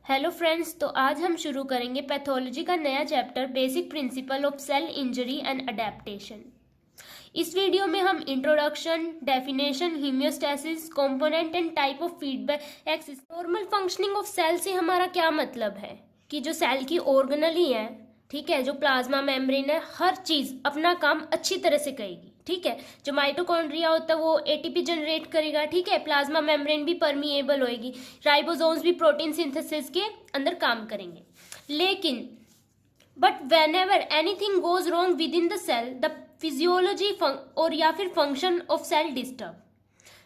Hello friends, तो आज हम शुरू करेंगे पैथोलॉजी का नया chapter basic principle of cell injury and adaptation. इस वीडियो में हम introduction, definition, homeostasis, component and type of feedback axis, normal functioning of cell से हमारा क्या मतलब है कि जो सेल की ऑर्गेनली है, ठीक है, जो प्लाज्मा मेम्ब्रेन है, हर चीज अपना काम अच्छी तरह से करेगी। ठीक है, जो माइटोकॉन्ड्रिया होता है वो एटीपी जनरेट करेगा। ठीक है, प्लाज्मा मेम्ब्रेन भी परमिएबल होएगी, राइबोसोम्स भी प्रोटीन सिंथेसिस के अंदर काम करेंगे। लेकिन but whenever anything goes wrong within the cell, the physiology और या फिर फंक्शन ऑफ सेल डिस्टर्ब।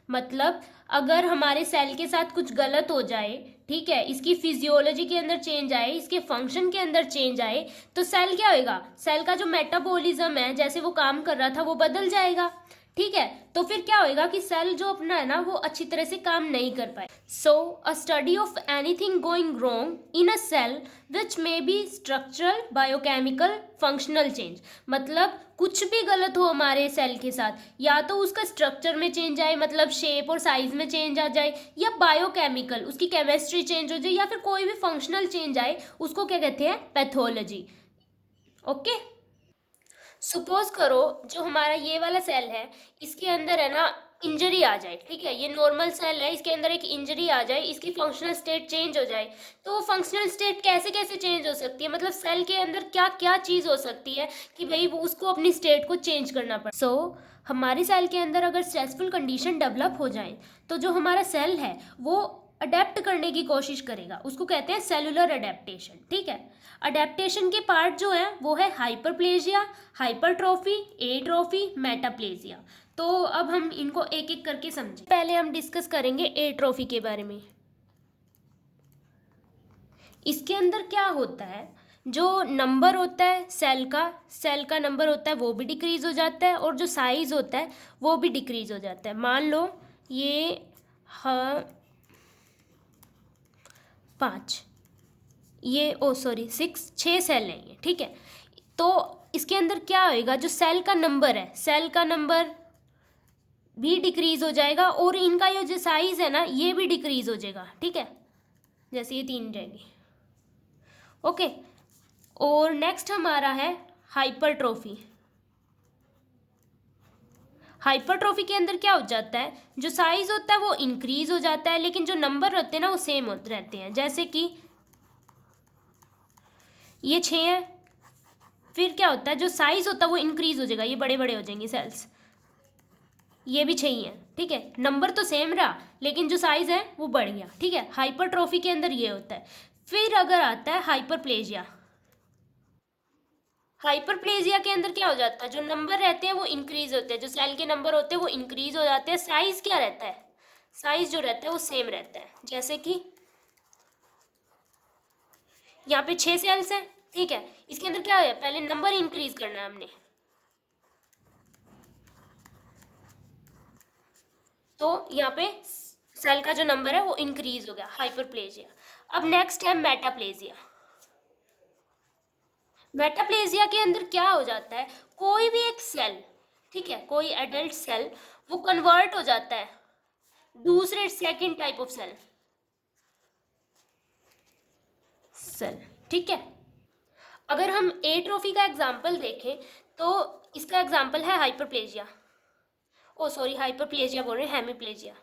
मतलब अगर हमारे सेल के साथ कुछ गलत हो जाए, ठीक है, इसकी फिजियोलॉजी के अंदर चेंज आए, इसके फंक्शन के अंदर चेंज आए, तो सेल क्या होएगा, सेल का जो मेटाबॉलिज्म है, जैसे वो काम कर रहा था वो बदल जाएगा। ठीक है, तो फिर क्या होएगा कि सेल जो अपना है ना वो अच्छी तरह से काम नहीं कर पाए। So a study of anything going wrong in a cell which may be structural, biochemical, functional change. मतलब कुछ भी गलत हो हमारे सेल के साथ, या तो उसका स्ट्रक्चर में चेंज आए, मतलब शेप और साइज में चेंज आ जाए, या बायोकेमिकल उसकी केमिस्ट्री चेंज हो जाए, या फिर कोई भी फंक्शनल चेंज आए, उसको क्या कहते हैं, पैथोलॉजी। ओके, सपोज करो जो हमारा ये वाला सेल है, इसके अंदर है ना इंजरी आ जाए। ठीक है, ये नॉर्मल सेल है, इसके अंदर एक इंजरी आ जाए, इसकी फंक्शनल स्टेट चेंज हो जाए। तो वो फंक्शनल स्टेट कैसे कैसे चेंज हो सकती है, मतलब सेल के अंदर क्या क्या चीज़ हो सकती है कि भाई वो उसको अपनी स्टेट को चेंज करना पड़े। सो हमारे सेल के अंदर अगर स्ट्रेसफुल कंडीशन डेवलप हो जाए तो जो हमारा सेल है वो अडेप्ट करने की कोशिश करेगा, उसको कहते हैं सेलुलर अडेप्टेशन। ठीक है, अडेप्टेशन के पार्ट जो है वो है हाइपरप्लेजिया, हाइपरट्रॉफी, एट्रोफी, मेटाप्लेजिया। तो अब हम इनको एक एक करके समझें। पहले हम डिस्कस करेंगे एट्रोफी के बारे में। इसके अंदर क्या होता है, जो नंबर होता है सेल का नंबर होता है वो भी डिक्रीज हो जाता है, और जो साइज होता है वो भी डिक्रीज हो जाता है। मान लो ये हाँ 5, ये ओ सॉरी 6 सेल हैं ये। ठीक है, तो इसके अंदर क्या होएगा, जो सेल का नंबर है, सेल का नंबर भी डिक्रीज हो जाएगा, और इनका ये जो साइज है ना ये भी डिक्रीज हो जाएगा। ठीक है, जैसे ये 3 जाएगी। ओके, और नेक्स्ट हमारा है हाइपरट्रोफी। हाइपरट्रोफी के अंदर क्या हो जाता है, जो साइज होता है वो इंक्रीज हो जाता है, लेकिन जो नंबर रहते हैं ना वो सेम रहते हैं। जैसे कि ये 6 है, फिर क्या होता है, जो साइज होता है वो इंक्रीज हो जाएगा, ये बड़े बड़े हो जाएंगे सेल्स, ये भी 6 ही है। ठीक है, नंबर तो सेम रहा लेकिन जो साइज है वो बढ़ गया। ठीक है, हाइपरट्रोफी के अंदर ये होता है। फिर अगर आता है हाइपरप्लेजिया, हाइपरप्लेजिया के अंदर क्या हो जाता है, जो नंबर रहते हैं वो इंक्रीज होते हैं, जो सेल के नंबर होते हैं वो इंक्रीज हो जाते हैं, साइज क्या रहता है, साइज जो रहता है वो सेम रहता है। जैसे कि यहाँ पे 6 सेल्स हैं। ठीक है, इसके अंदर क्या है, पहले नंबर इंक्रीज करना है हमने, तो यहाँ पे सेल का जो नंबर है वो इंक्रीज हो गया, हाइपरप्लेजिया। अब नेक्स्ट है मेटाप्लेजिया। मेटाप्लेजिया के अंदर क्या हो जाता है, कोई भी एक सेल, ठीक है, कोई एडल्ट सेल वो कन्वर्ट हो जाता है दूसरे सेकंड टाइप ऑफ सेल। ठीक है, अगर हम एट्रोफी का एग्जांपल देखें तो इसका एग्जांपल है हाइपरप्लेजिया, ओ सॉरी हाइपरप्लेजिया बोल रहे हैं, हेमीप्लेजिया।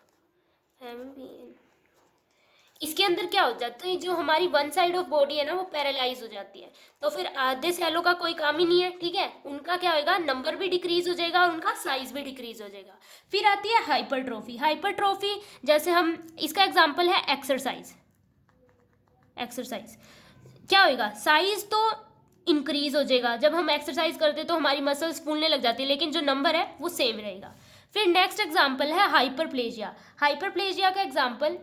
इसके अंदर क्या हो जाता है, जो हमारी वन साइड ऑफ बॉडी है ना वो पैरालाइज हो जाती है, तो फिर आधे सेलों का कोई काम ही नहीं है। ठीक है, उनका क्या होएगा, नंबर भी डिक्रीज हो जाएगा और उनका साइज भी डिक्रीज हो जाएगा। फिर आती है हाइपरट्रोफी। हाइपरट्रोफी जैसे हम, इसका एग्जांपल है एक्सरसाइज। एक्सरसाइज क्या होएगा, साइज तो इंक्रीज हो जाएगा, जब हम एक्सरसाइज करते तो हमारी मसल्स फूलने लग जाती है, लेकिन जो नंबर है वो सेम रहेगा। फिर नेक्स्ट एग्जांपल है हाइपरप्लेजिया। हाइपरप्लेजिया का एग्जांपल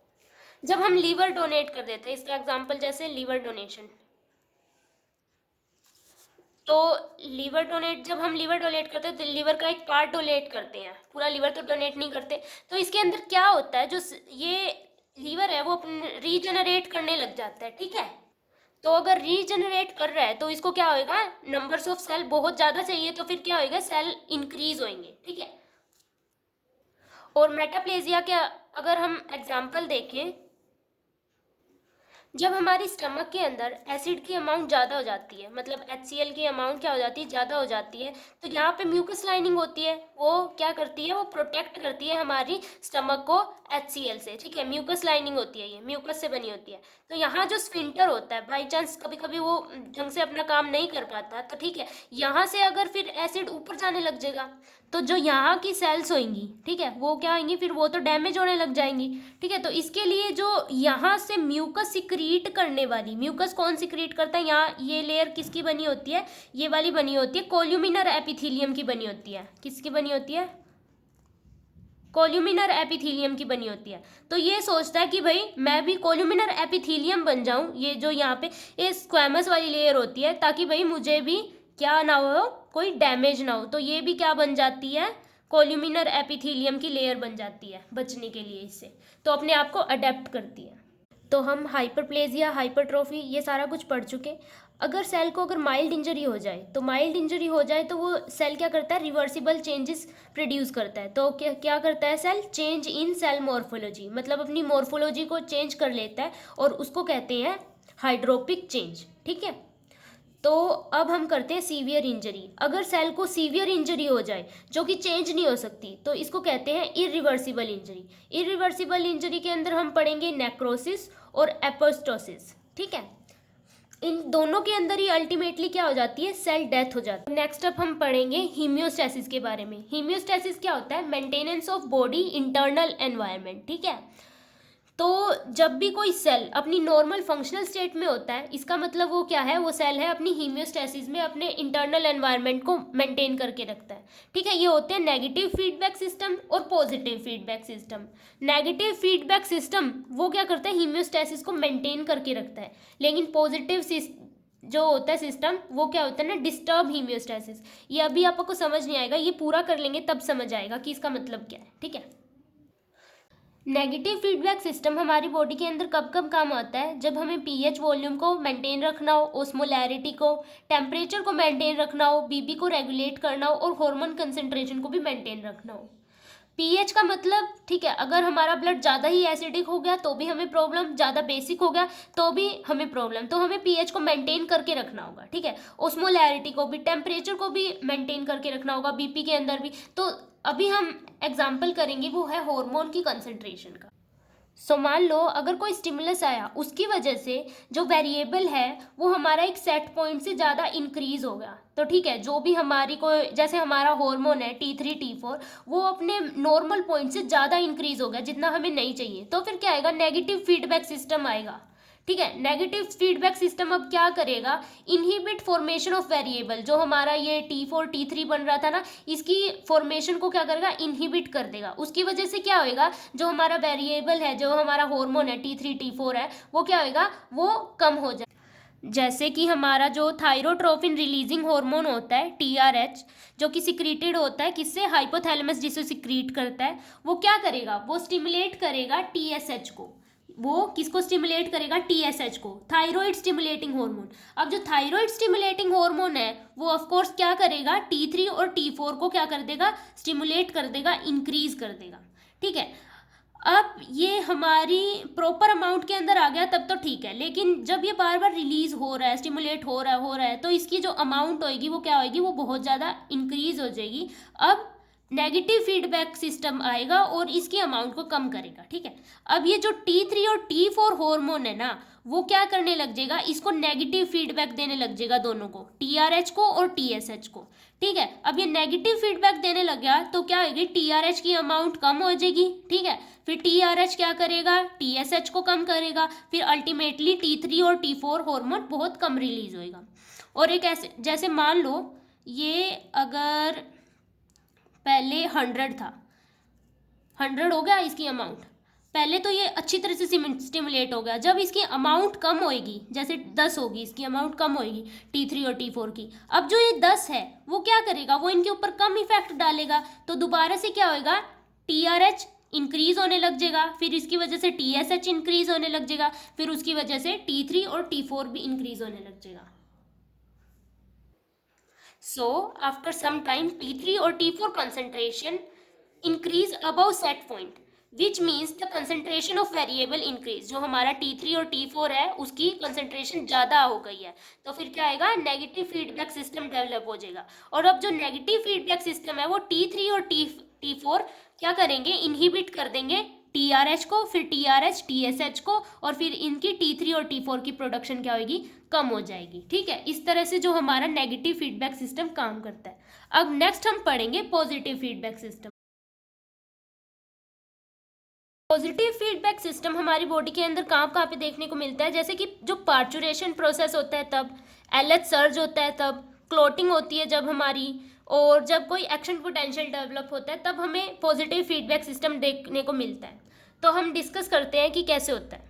जब हम लीवर डोनेट कर देते हैं, इसका एग्जांपल जैसे लीवर डोनेशन। तो लीवर डोनेट, जब हम लीवर डोनेट करते हैं तो लीवर का एक पार्ट डोनेट करते हैं, पूरा लीवर तो डोनेट नहीं करते। तो इसके अंदर क्या होता है, जो ये लीवर है वो रीजनरेट करने लग जाता है। ठीक है, तो अगर रीजनरेट कर रहा है तो इसको क्या होएगा, नंबर्स ऑफ सेल बहुत ज़्यादा चाहिए, तो फिर क्या होएगा, सेल इंक्रीज होंगे। ठीक है, और मेटाप्लेजिया के अगर हम एग्जाम्पल देखें जब हमारी स्टमक के अंदर एसिड की अमाउंट ज़्यादा हो जाती है, मतलब HCl की अमाउंट क्या हो जाती है, ज़्यादा हो जाती है, तो यहाँ पे म्यूकस लाइनिंग होती है, वो क्या करती है, वो प्रोटेक्ट करती है हमारी स्टमक को HCl से, ठीक है। म्यूकस लाइनिंग होती है, ये म्यूकस से बनी होती है। तो यहाँ जो स्फिंक्टर होता है, बाई चांस कभी कभी वो ढंग से अपना काम नहीं कर पाता, तो ठीक है, यहाँ से अगर फिर एसिड ऊपर जाने लग जाएगा, तो जो यहाँ की सेल्स होंगी, ठीक है, वो क्या होंगी, फिर वो तो डैमेज होने लग जाएंगी, ठीक है। तो इसके लिए जो यहाँ से म्यूकस सिक्रीट करने वाली, म्यूकस कौन सिक्रीट करता है, यहाँ ये लेयर किसकी बनी होती है, ये वाली बनी होती है, कोल्यूमिनर एपिथीलियम की बनी होती है। किसकी बनी होती है, कोल्यूमिनर एपिथीलियम की बनी होती है। तो ये सोचता है कि भाई मैं भी कोल्यूमिनर एपिथीलियम बन जाऊं, ये जो यहाँ पे ये स्क्वैमस वाली लेयर होती है, ताकि भाई मुझे भी क्या ना हो, कोई डैमेज ना हो। तो ये भी क्या बन जाती है, कोल्यूमिनर एपिथीलियम की लेयर बन जाती है बचने के लिए इससे, तो अपने आप को अडेप्ट करती है। तो हम हाइपरप्लेजिया, हाइपरट्रोफी, ये सारा कुछ पढ़ चुके। अगर सेल को अगर माइल्ड इंजरी हो जाए, तो माइल्ड इंजरी हो जाए तो वो सेल क्या करता है, रिवर्सिबल चेंजेस प्रोड्यूस करता है। तो क्या क्या करता है cell, change in cell morphology, मतलब अपनी मॉर्फोलॉजी को चेंज कर लेता है, और उसको कहते हैं हाइड्रोपिक चेंज, ठीक है। तो अब हम करते हैं सीवियर इंजरी। अगर सेल को सीवियर इंजरी हो जाए जो कि चेंज नहीं हो सकती, तो इसको कहते हैं इरिवर्सिबल इंजरी। इरिवर्सिबल इंजरी के अंदर हम पढ़ेंगे नेक्रोसिस और एपोस्टोसिस, ठीक है। इन दोनों के अंदर ही अल्टीमेटली क्या हो जाती है, सेल डेथ हो जाती है। नेक्स्ट अप हम पढ़ेंगे हीमियोस्टेसिस के बारे में। हीमियोस्टेसिस क्या होता है, maintenance of body internal environment, ठीक है। तो जब भी कोई सेल अपनी नॉर्मल फंक्शनल स्टेट में होता है, इसका मतलब वो क्या है, वो सेल है अपनी हीमियोस्टेसिस में अपने इंटरनल एनवायरनमेंट को मेंटेन करके रखता है, ठीक है। ये होते हैं नेगेटिव फीडबैक सिस्टम और positive feedback system. Negative feedback system वो क्या करता है, हीमियोस्टेसिस को मेंटेन करके रखता है, लेकिन पॉजिटिव जो होता है सिस्टम, वो क्या होता है ना, डिस्टर्ब हीमियोस्टेसिस। ये अभी आपको समझ नहीं आएगा, ये पूरा कर लेंगे तब समझ आएगा कि इसका मतलब क्या है, ठीक है। नेगेटिव फीडबैक सिस्टम हमारी बॉडी के अंदर कब कब काम आता है, जब हमें पीएच वॉल्यूम को मेंटेन रखना हो, ओस्मोलैरिटी को, टेम्परेचर को मेंटेन रखना हो, बीपी को रेगुलेट करना हो, और हार्मोन कंसंट्रेशन को भी मेंटेन रखना हो। पीएच का मतलब, ठीक है, अगर हमारा ब्लड ज़्यादा ही एसिडिक हो गया तो भी हमें प्रॉब्लम, ज़्यादा बेसिक हो गया तो भी हमें प्रॉब्लम, तो हमें पीएच को मेंटेन करके रखना होगा, ठीक है। ओस्मोलैरिटी को भी, टेम्परेचर को भी मेंटेन करके रखना होगा, बीपी के अंदर भी। तो अभी हम एग्जाम्पल करेंगे, वो है हार्मोन की कंसंट्रेशन का। सो मान लो अगर कोई स्टिमुलस आया, उसकी वजह से जो वेरिएबल है वो हमारा एक सेट पॉइंट से ज़्यादा इंक्रीज हो गया, तो ठीक है, जो भी हमारी कोई, जैसे हमारा हार्मोन है T3 T4, वो अपने नॉर्मल पॉइंट से ज़्यादा इंक्रीज हो गया जितना हमें नहीं चाहिए, तो फिर क्या आएगा, नेगेटिव फीडबैक सिस्टम आएगा, ठीक है। नेगेटिव फीडबैक सिस्टम अब क्या करेगा, इनहिबिट फॉर्मेशन ऑफ वेरिएबल, जो हमारा ये T4 T3 बन रहा था ना, इसकी फॉर्मेशन को क्या करेगा, इनहिबिट कर देगा। उसकी वजह से क्या होएगा, जो हमारा वेरिएबल है, जो हमारा हार्मोन है T3 T4 है, वो क्या होएगा, वो कम हो जाए। जैसे कि हमारा जो थायरोट्रोपिन रिलीजिंग हार्मोन होता है TRH, जो कि सिक्रीटेड होता है किससे, हाइपोथैलेमस जिसे सिक्रीट करता है, वो क्या करेगा, वो स्टिमुलेट करेगा TSH को। वो किसको स्टिमुलेट करेगा, TSH को, थायराइड स्टिमुलेटिंग हार्मोन। अब जो थायराइड स्टिमुलेटिंग हार्मोन है वो ऑफ कोर्स क्या करेगा, T3 और T4 को क्या कर देगा, स्टिमुलेट कर देगा, इंक्रीज कर देगा, ठीक है। अब ये हमारी प्रॉपर अमाउंट के अंदर आ गया तब तो ठीक है, लेकिन जब ये बार बार रिलीज हो रहा है, स्टिमुलेट हो रहा है, तो इसकी जो अमाउंट होगी वो क्या होगी, वो बहुत ज़्यादा इंक्रीज हो जाएगी। अब नेगेटिव फीडबैक सिस्टम आएगा और इसकी अमाउंट को कम करेगा, ठीक है। अब ये जो T3 और T4 हार्मोन है ना, वो क्या करने लग जाएगा, इसको नेगेटिव फीडबैक देने लग जाएगा, दोनों को, TRH को और TSH को, ठीक है। अब ये नेगेटिव फीडबैक देने लग गया तो क्या होगी, TRH की अमाउंट कम हो जाएगी, ठीक है। फिर TRH क्या करेगा, TSH को कम करेगा, फिर अल्टीमेटली T3 और T4 हार्मोन बहुत कम रिलीज होएगा। और एक ऐसे, जैसे मान लो ये अगर पहले 100 था, 100 हो गया इसकी अमाउंट, पहले तो ये अच्छी तरह से स्टिमुलेट हो गया, जब इसकी अमाउंट कम होएगी, जैसे 10 होगी, इसकी अमाउंट कम होएगी T3 और T4 की, अब जो ये 10 है वो क्या करेगा, वो इनके ऊपर कम इफेक्ट डालेगा, तो दोबारा से क्या होएगा, TRH इंक्रीज होने लग जाएगा, फिर इसकी वजह से TSH इंक्रीज होने लग जाएगा, फिर उसकी वजह से T3 और T4 भी इंक्रीज होने लग जाएगा। So after some time T3 or T4 concentration increase above set point, which means the concentration of variable increase, जो हमारा T3 और T4 है उसकी कंसंट्रेशन ज़्यादा हो गई है, तो फिर क्या आएगा, नेगेटिव फीडबैक सिस्टम डेवलप हो जाएगा। और अब जो नेगेटिव फीडबैक सिस्टम है वो T3 और T4 क्या करेंगे, इनहिबिट कर देंगे TRH को, फिर TRH TSH को, और फिर इनकी T3 और T4 की प्रोडक्शन क्या होगी, कम हो जाएगी। ठीक है, इस तरह से जो हमारा नेगेटिव फीडबैक सिस्टम काम करता है। अब नेक्स्ट हम पढ़ेंगे positive feedback system. Positive feedback system हमारी बॉडी के अंदर कहाँ पे देखने को मिलता है, जैसे कि जो पार्चुरेशन प्रोसेस होता है तब, LH सर्ज होता है तब, क्लोटिंग होती है जब हमारी, और जब कोई एक्शन पोटेंशियल डेवलप होता है तब हमें पॉजिटिव फीडबैक सिस्टम देखने को मिलता है। तो हम डिस्कस करते हैं कि कैसे होता है।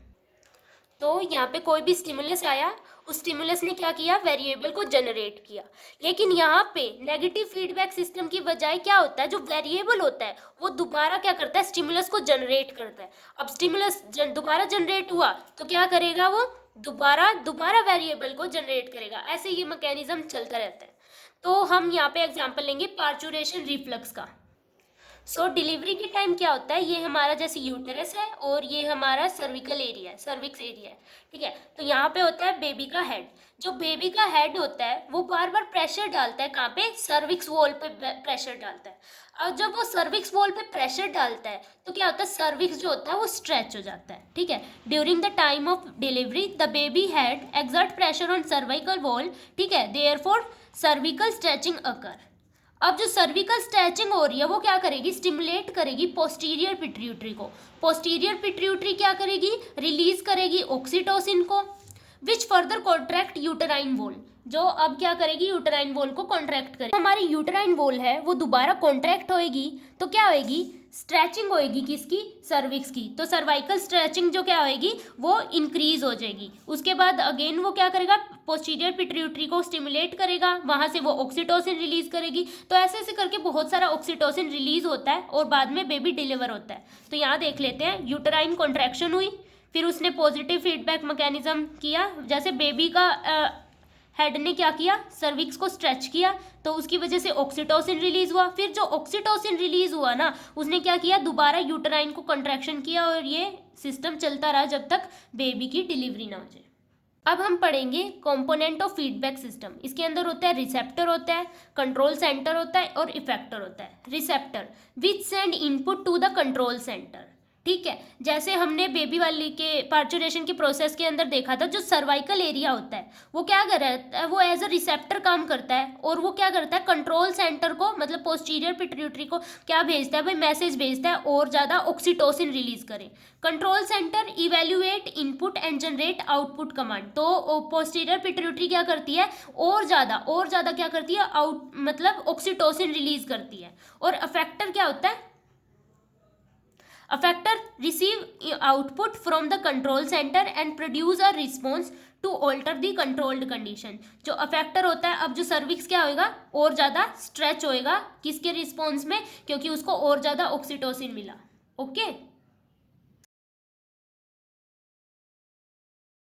तो यहाँ पे कोई भी स्टिमुलस आया, उस स्टिमुलस ने क्या किया, वेरिएबल को जनरेट किया। लेकिन यहाँ पे नेगेटिव फीडबैक सिस्टम की बजाय क्या होता है, जो वेरिएबल होता है वो दोबारा क्या करता है, स्टिमुलस को जनरेट करता है। अब स्टिमुलस दोबारा जनरेट हुआ तो क्या करेगा, वो दोबारा वेरिएबल को जनरेट करेगा। ऐसे ये मैकेनिज्म चलता रहता है। तो हम यहाँ पे एग्जाम्पल लेंगे पार्चुरेशन रिफ्लक्स का। सो डिलीवरी के टाइम क्या होता है, ये हमारा जैसे यूटेरस है और ये हमारा सर्विकल एरिया है, सर्विक्स एरिया है। ठीक है, तो यहाँ पे होता है बेबी का हेड। जो बेबी का हेड होता है वो बार बार प्रेशर डालता है, कहाँ पे, सर्विक्स वॉल पे प्रेशर डालता है। और जब वो सर्विक्स वॉल पे प्रेशर डालता है तो क्या होता है, सर्विक्स जो होता है वो स्ट्रेच हो जाता है। ठीक है, during the time of delivery the baby head exert pressure on cervical wall. ठीक है, देयरफॉर सर्विकल स्ट्रेचिंग अकर। अब जो सर्विकल स्ट्रेचिंग हो रही है वो क्या करेगी, स्टिमुलेट करेगी पोस्टीरियर पिट्यूटरी को। पोस्टीरियर पिट्यूटरी क्या करेगी, रिलीज करेगी ऑक्सीटोसिन को, which further contract uterine wall. जो अब क्या करेगी, यूटेराइन वॉल को कॉन्ट्रैक्ट करेगी। हमारी यूटेराइन वॉल है वो दोबारा कॉन्ट्रैक्ट होएगी तो क्या होएगी, स्ट्रेचिंग होएगी किसकी, सर्विक्स की। तो सर्वाइकल स्ट्रेचिंग जो क्या होएगी वो इंक्रीज हो जाएगी। उसके बाद अगेन वो क्या करेगा, पोस्टीरियर पिट्यूटरी को स्टिमुलेट करेगा, वहां से वो ऑक्सीटोसिन रिलीज करेगी। तो ऐसे ऐसे करके बहुत सारा ऑक्सीटोसिन रिलीज होता है और बाद में बेबी डिलीवर होता है। तो यहाँ देख लेते हैं, यूटेराइन कॉन्ट्रैक्शन हुई, फिर उसने पॉजिटिव फीडबैक मैकेनिज्म किया, जैसे बेबी का हेड ने क्या किया, सर्विक्स को स्ट्रेच किया तो उसकी वजह से ऑक्सीटोसिन रिलीज हुआ। फिर जो ऑक्सीटोसिन रिलीज हुआ ना, उसने क्या किया, दोबारा यूटेराइन को कंट्रैक्शन किया, और ये सिस्टम चलता रहा जब तक बेबी की डिलीवरी ना हो जाए। अब हम पढ़ेंगे कंपोनेंट ऑफ फीडबैक सिस्टम। इसके अंदर होता है रिसेप्टर होता है, कंट्रोल सेंटर होता है और इफेक्टर होता है। Receptor which send input to the control centre. ठीक है, जैसे हमने बेबी वाली के पार्चुरेशन के प्रोसेस के अंदर देखा था, जो सर्वाइकल एरिया होता है वो क्या करता है, वो एज अ रिसेप्टर काम करता है, और वो क्या करता है, कंट्रोल सेंटर को, मतलब पोस्टीरियर पिट्यूटरी को क्या भेजता है भाई, मैसेज भेजता है और ज़्यादा ऑक्सीटोसिन रिलीज करे। Control centre evaluate input and generate output command. तो पोस्टीरियर पिट्यूटरी क्या करती है, और ज़्यादा क्या करती है, मतलब ऑक्सीटोसिन रिलीज करती है। और अफेक्टर क्या होता है, effector receive output from the control centre and produce a response to alter the controlled condition. जो अफेक्टर होता है, अब जो सर्विक्स क्या होएगा, और ज़्यादा स्ट्रेच होएगा किसके रिस्पॉन्स में, क्योंकि उसको और ज़्यादा ऑक्सीटोसिन मिला। ओके।